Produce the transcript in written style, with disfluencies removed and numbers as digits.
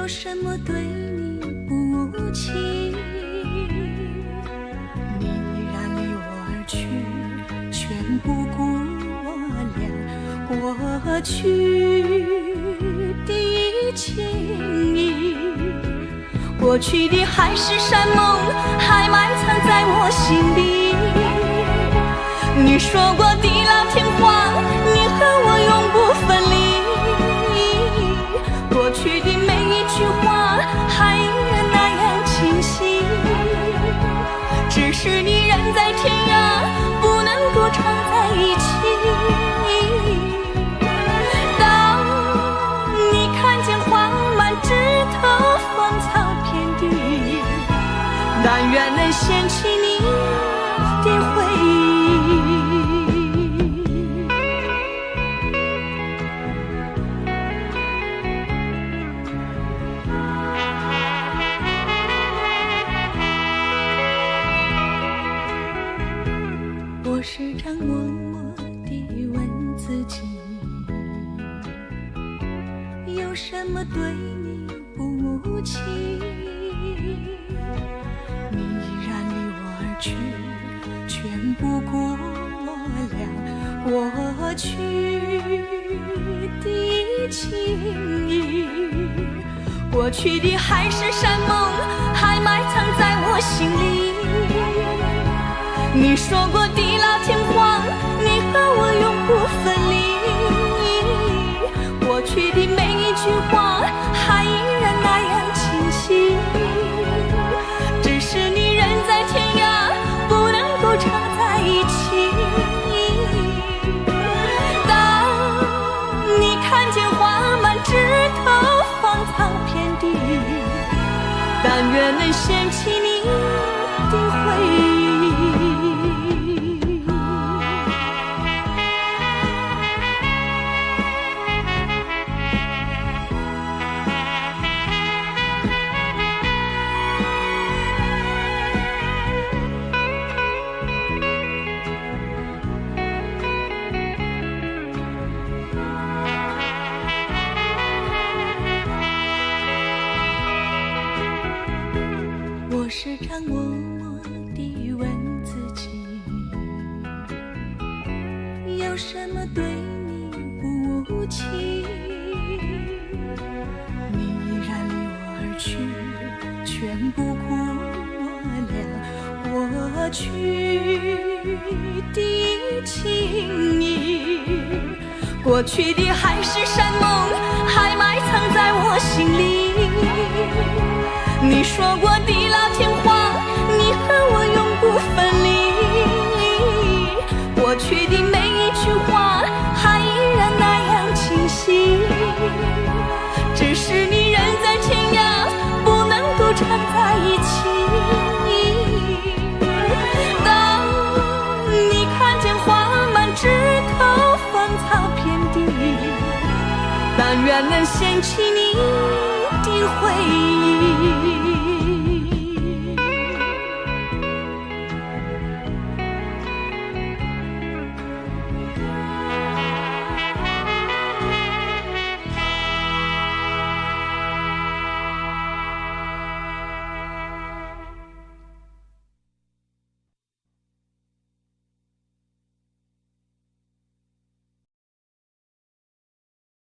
有什么对你不起？你然离我而去，全不顾我俩过去的情谊。过去的海誓山盟还埋藏在我心里。你说过地老天荒，你和我永不分离。过去的每一句话还依然那样清晰，只是你人在天涯，不能够常在一起。当你看见花满枝头，芳草遍地，但愿能掀起你的回忆。我时常默默地问自己，有什么对你不起？你依然离我而去，全不顾我俩过去的情谊。过去的海誓山盟还埋藏在我心里。你说过地老天荒，你和我永不分离。过去的每一句话还依然那样清晰，只是你人在天涯，不能够常在一起。当你看见花满枝头，芳草遍地，但愿能掀起你的回忆。我时常默默地问自己，有什么对你不起？你依然离我而去，全不顾我俩过去的情谊。过去的海誓山盟还埋藏在我心里。你说过地老天荒，你和我永不分离。过去的每一句话还依然那样清晰，只是你人在天涯，不能够常在一起。当你看见花满枝头，芳草遍地，但愿能掀起你的回忆。